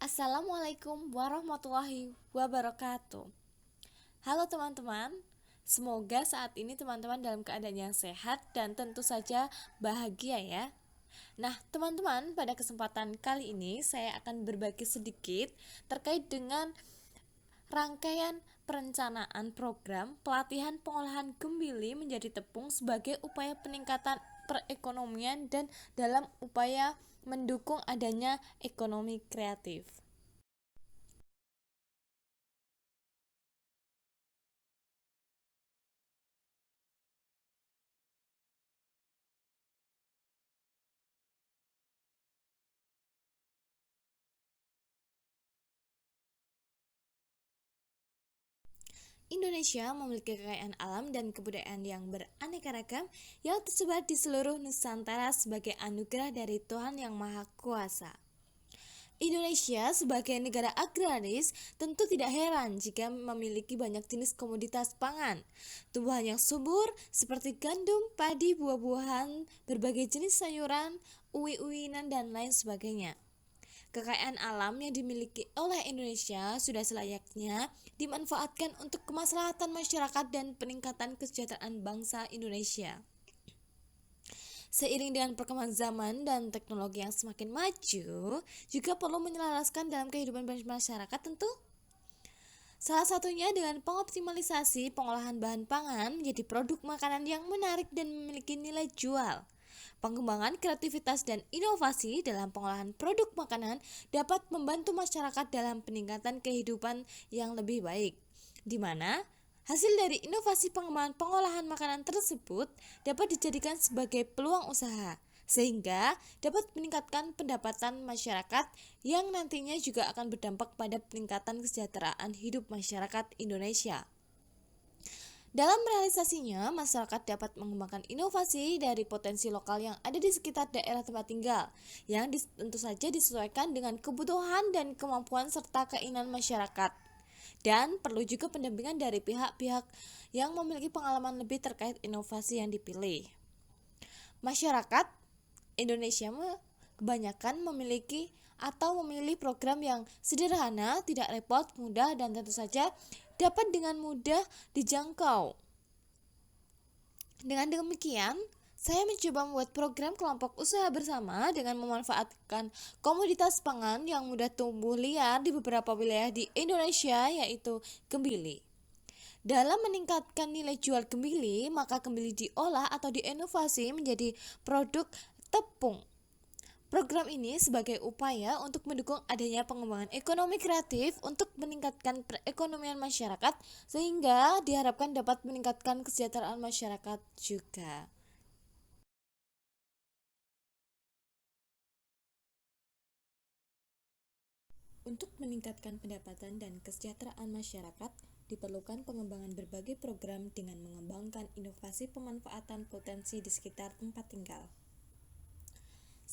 Assalamualaikum warahmatullahi wabarakatuh. Halo teman-teman, semoga saat ini teman-teman dalam keadaan yang sehat dan tentu saja bahagia ya. Nah teman-teman, pada kesempatan kali ini saya akan berbagi sedikit terkait dengan rangkaian perencanaan program pelatihan pengolahan gembili menjadi tepung sebagai upaya peningkatan perekonomian dan dalam upaya mendukung adanya ekonomi kreatif. Indonesia memiliki kekayaan alam dan kebudayaan yang beraneka ragam yang tersebar di seluruh Nusantara sebagai anugerah dari Tuhan Yang Maha Kuasa. Indonesia sebagai negara agraris tentu tidak heran jika memiliki banyak jenis komoditas pangan. Tumbuhan yang subur seperti gandum, padi, buah-buahan, berbagai jenis sayuran, uwi-uwinan dan lain sebagainya. Kekayaan alam yang dimiliki oleh Indonesia sudah selayaknya dimanfaatkan untuk kemaslahatan masyarakat dan peningkatan kesejahteraan bangsa Indonesia. Seiring dengan perkembangan zaman dan teknologi yang semakin maju, juga perlu menyelaraskan dalam kehidupan masyarakat tentu. Salah satunya dengan pengoptimalisasi pengolahan bahan pangan menjadi produk makanan yang menarik dan memiliki nilai jual. Pengembangan kreativitas dan inovasi dalam pengolahan produk makanan dapat membantu masyarakat dalam peningkatan kehidupan yang lebih baik, di mana hasil dari inovasi pengembangan pengolahan makanan tersebut dapat dijadikan sebagai peluang usaha, sehingga dapat meningkatkan pendapatan masyarakat yang nantinya juga akan berdampak pada peningkatan kesejahteraan hidup masyarakat Indonesia. Dalam realisasinya, masyarakat dapat mengembangkan inovasi dari potensi lokal yang ada di sekitar daerah tempat tinggal, yang tentu saja disesuaikan dengan kebutuhan dan kemampuan serta keinginan masyarakat. Dan perlu juga pendampingan dari pihak-pihak yang memiliki pengalaman lebih terkait inovasi yang dipilih. Masyarakat Indonesia kebanyakan memiliki atau memilih program yang sederhana, tidak repot, mudah, dan tentu saja dapat dengan mudah dijangkau. Dengan demikian, saya mencoba membuat program kelompok usaha bersama dengan memanfaatkan komoditas pangan yang mudah tumbuh liar di beberapa wilayah di Indonesia, yaitu gembili. Dalam meningkatkan nilai jual gembili, maka gembili diolah atau diinovasi menjadi produk tepung. Program ini sebagai upaya untuk mendukung adanya pengembangan ekonomi kreatif untuk meningkatkan perekonomian masyarakat, sehingga diharapkan dapat meningkatkan kesejahteraan masyarakat juga. Untuk meningkatkan pendapatan dan kesejahteraan masyarakat, diperlukan pengembangan berbagai program dengan mengembangkan inovasi pemanfaatan potensi di sekitar tempat tinggal.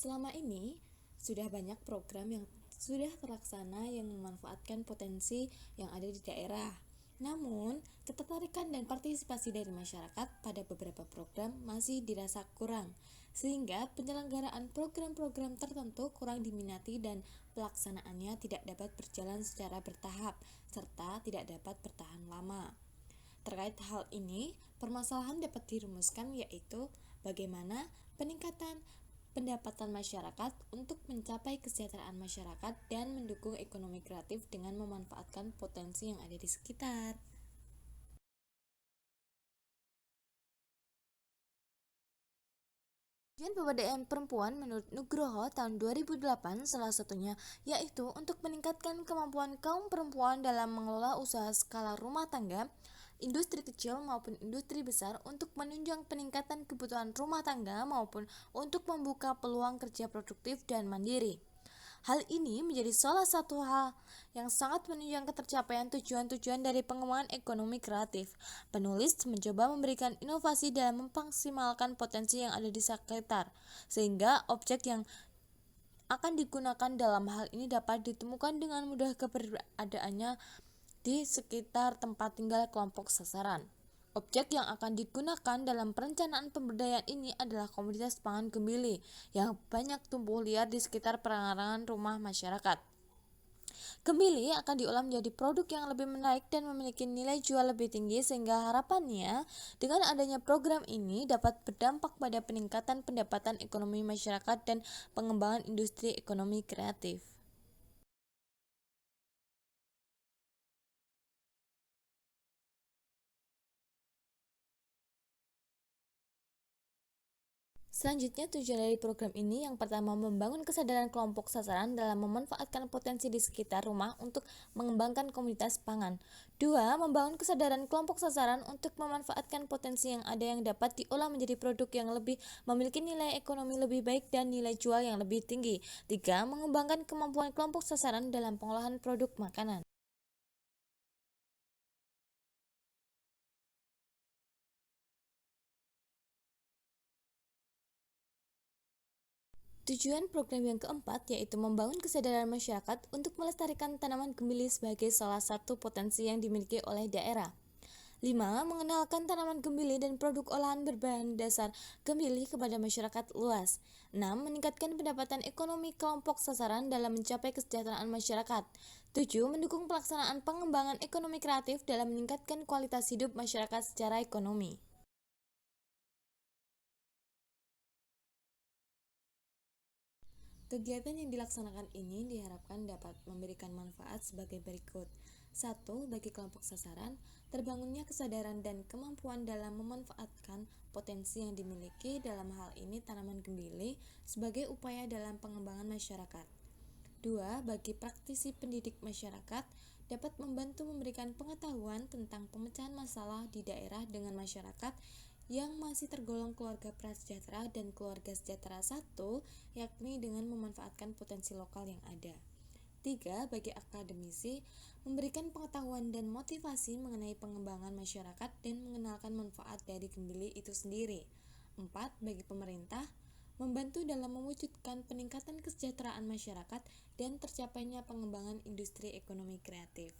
Selama ini, sudah banyak program yang sudah terlaksana yang memanfaatkan potensi yang ada di daerah. Namun, ketertarikan dan partisipasi dari masyarakat pada beberapa program masih dirasa kurang, sehingga penyelenggaraan program-program tertentu kurang diminati dan pelaksanaannya tidak dapat berjalan secara bertahap, serta tidak dapat bertahan lama. Terkait hal ini, permasalahan dapat dirumuskan yaitu bagaimana peningkatan pendapatan masyarakat untuk mencapai kesejahteraan masyarakat dan mendukung ekonomi kreatif dengan memanfaatkan potensi yang ada di sekitar. Tujuan pemberdayaan perempuan menurut Nugroho tahun 2008 salah satunya yaitu untuk meningkatkan kemampuan kaum perempuan dalam mengelola usaha skala rumah tangga, industri kecil maupun industri besar untuk menunjang peningkatan kebutuhan rumah tangga maupun untuk membuka peluang kerja produktif dan mandiri. Hal ini menjadi salah satu hal yang sangat menunjang ketercapaian tujuan-tujuan dari pengembangan ekonomi kreatif. Penulis mencoba memberikan inovasi dalam memaksimalkan potensi yang ada di sekitar, sehingga objek yang akan digunakan dalam hal ini dapat ditemukan dengan mudah keberadaannya di sekitar tempat tinggal kelompok sasaran. Objek yang akan digunakan dalam perencanaan pemberdayaan ini adalah komoditas pangan gembili yang banyak tumbuh liar di sekitar pekarangan rumah masyarakat. Kembali akan diolah menjadi produk yang lebih menarik dan memiliki nilai jual lebih tinggi sehingga harapannya dengan adanya program ini dapat berdampak pada peningkatan pendapatan ekonomi masyarakat dan pengembangan industri ekonomi kreatif. Selanjutnya, tujuan dari program ini yang pertama membangun kesadaran kelompok sasaran dalam memanfaatkan potensi di sekitar rumah untuk mengembangkan komunitas pangan. Dua, membangun kesadaran kelompok sasaran untuk memanfaatkan potensi yang ada yang dapat diolah menjadi produk yang lebih memiliki nilai ekonomi lebih baik dan nilai jual yang lebih tinggi. Tiga, mengembangkan kemampuan kelompok sasaran dalam pengolahan produk makanan. Tujuan program yang keempat yaitu membangun kesadaran masyarakat untuk melestarikan tanaman gemili sebagai salah satu potensi yang dimiliki oleh daerah. 5. Mengenalkan tanaman gemili dan produk olahan berbahan dasar gemili kepada masyarakat luas. 6. Meningkatkan pendapatan ekonomi kelompok sasaran dalam mencapai kesejahteraan masyarakat. 7. Mendukung pelaksanaan pengembangan ekonomi kreatif dalam meningkatkan kualitas hidup masyarakat secara ekonomi. Kegiatan yang dilaksanakan ini diharapkan dapat memberikan manfaat sebagai berikut. 1. Bagi kelompok sasaran, terbangunnya kesadaran dan kemampuan dalam memanfaatkan potensi yang dimiliki dalam hal ini tanaman gembili sebagai upaya dalam pengembangan masyarakat. 2. Bagi praktisi pendidik masyarakat, dapat membantu memberikan pengetahuan tentang pemecahan masalah di daerah dengan masyarakat yang masih tergolong keluarga prasejahtera dan keluarga sejahtera 1, yakni dengan memanfaatkan potensi lokal yang ada. 3. Bagi akademisi, memberikan pengetahuan dan motivasi mengenai pengembangan masyarakat dan mengenalkan manfaat dari gembili itu sendiri. 4. Bagi pemerintah, membantu dalam mewujudkan peningkatan kesejahteraan masyarakat dan tercapainya pengembangan industri ekonomi kreatif.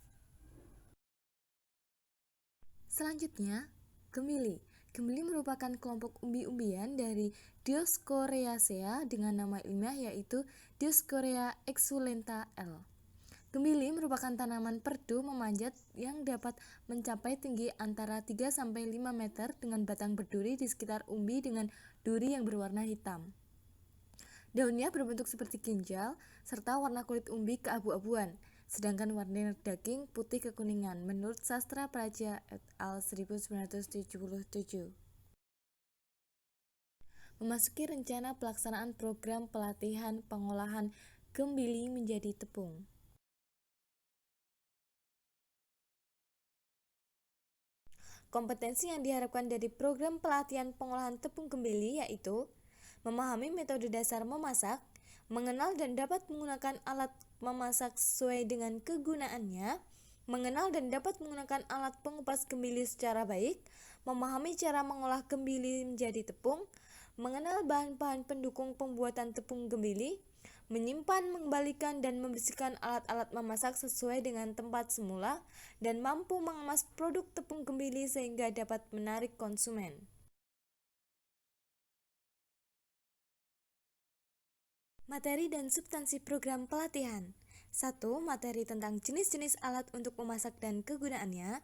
Selanjutnya, gemili. Gemili merupakan kelompok umbi-umbian dari Dioscoreaceae dengan nama ilmiah yaitu Dioscorea exsulenta L. Gemili merupakan tanaman perdu memanjat yang dapat mencapai tinggi antara 3-5 meter dengan batang berduri di sekitar umbi dengan duri yang berwarna hitam. Daunnya berbentuk seperti ginjal serta warna kulit umbi keabu-abuan, sedangkan warna daging putih kekuningan menurut Sastra Praja et al. 1977. Memasuki rencana pelaksanaan program pelatihan pengolahan gembili menjadi tepung. Kompetensi yang diharapkan dari program pelatihan pengolahan tepung gembili yaitu memahami metode dasar memasak, mengenal dan dapat menggunakan alat memasak sesuai dengan kegunaannya, mengenal dan dapat menggunakan alat pengupas gembili secara baik, memahami cara mengolah gembili menjadi tepung, mengenal bahan-bahan pendukung pembuatan tepung gembili, menyimpan, mengembalikan, dan membersihkan alat-alat memasak sesuai dengan tempat semula, dan mampu mengemas produk tepung gembili sehingga dapat menarik konsumen. Materi dan substansi program pelatihan. 1. Materi tentang jenis-jenis alat untuk memasak dan kegunaannya.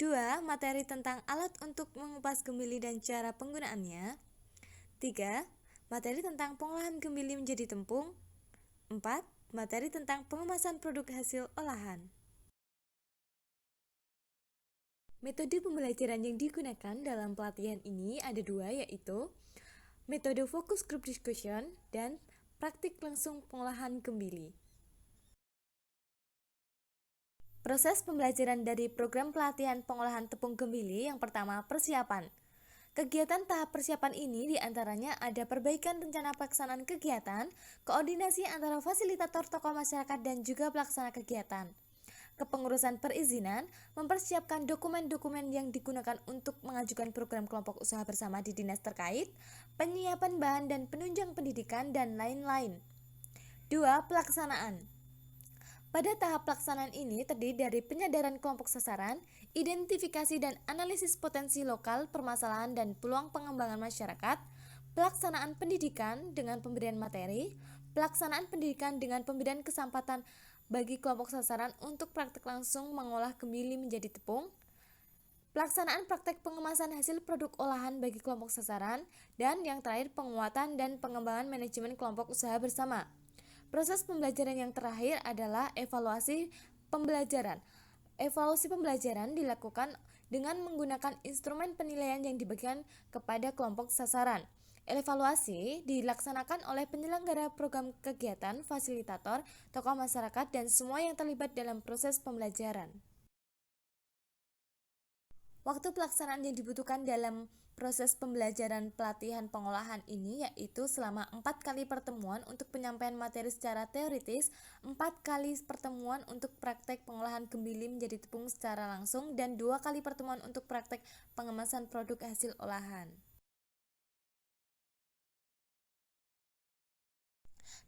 2. Materi tentang alat untuk mengupas gembili dan cara penggunaannya. 3. Materi tentang pengolahan gembili menjadi tepung. 4. Materi tentang pengemasan produk hasil olahan. Metode pembelajaran yang digunakan dalam pelatihan ini ada dua, yaitu metode focus group discussion dan praktik langsung pengolahan gembili. Proses pembelajaran dari program pelatihan pengolahan tepung gembili yang pertama, persiapan. Kegiatan tahap persiapan ini diantaranya ada perbaikan rencana pelaksanaan kegiatan, koordinasi antara fasilitator tokoh masyarakat dan juga pelaksana kegiatan. Kepengurusan perizinan, mempersiapkan dokumen-dokumen yang digunakan untuk mengajukan program kelompok usaha bersama di dinas terkait, penyiapan bahan dan penunjang pendidikan, dan lain-lain. 2. Pelaksanaan. Pada tahap pelaksanaan ini terdiri dari penyadaran kelompok sasaran, identifikasi dan analisis potensi lokal, permasalahan dan peluang pengembangan masyarakat, pelaksanaan pendidikan dengan pemberian materi, Pelaksanaan pendidikan dengan pemberian kesempatan bagi kelompok sasaran untuk praktik langsung mengolah kembili menjadi tepung, pelaksanaan praktek pengemasan hasil produk olahan bagi kelompok sasaran, dan yang terakhir penguatan dan pengembangan manajemen kelompok usaha bersama. Proses pembelajaran yang terakhir adalah evaluasi pembelajaran. Evaluasi pembelajaran dilakukan dengan menggunakan instrumen penilaian yang dibagikan kepada kelompok sasaran. Evaluasi dilaksanakan oleh penyelenggara program kegiatan, fasilitator, tokoh masyarakat, dan semua yang terlibat dalam proses pembelajaran. Waktu pelaksanaan yang dibutuhkan dalam proses pembelajaran pelatihan pengolahan ini yaitu selama 4 kali pertemuan untuk penyampaian materi secara teoritis, 4 kali pertemuan untuk praktek pengolahan kembili menjadi tepung secara langsung, dan 2 kali pertemuan untuk praktek pengemasan produk hasil olahan.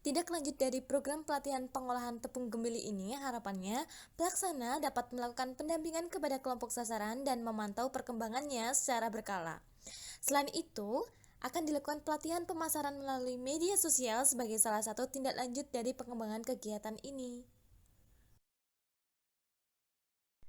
Tindak lanjut dari program pelatihan pengolahan tepung gembili ini, harapannya pelaksana dapat melakukan pendampingan kepada kelompok sasaran dan memantau perkembangannya secara berkala. Selain itu, akan dilakukan pelatihan pemasaran melalui media sosial sebagai salah satu tindak lanjut dari pengembangan kegiatan ini.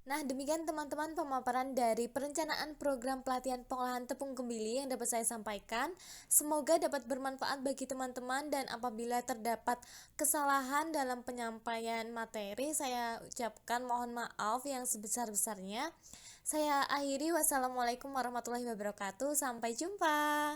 Nah, demikian teman-teman pemaparan dari perencanaan program pelatihan pengolahan tepung gembili yang dapat saya sampaikan. Semoga dapat bermanfaat bagi teman-teman, dan apabila terdapat kesalahan dalam penyampaian materi, saya ucapkan mohon maaf yang sebesar-besarnya. Saya akhiri, wassalamualaikum warahmatullahi wabarakatuh. Sampai jumpa.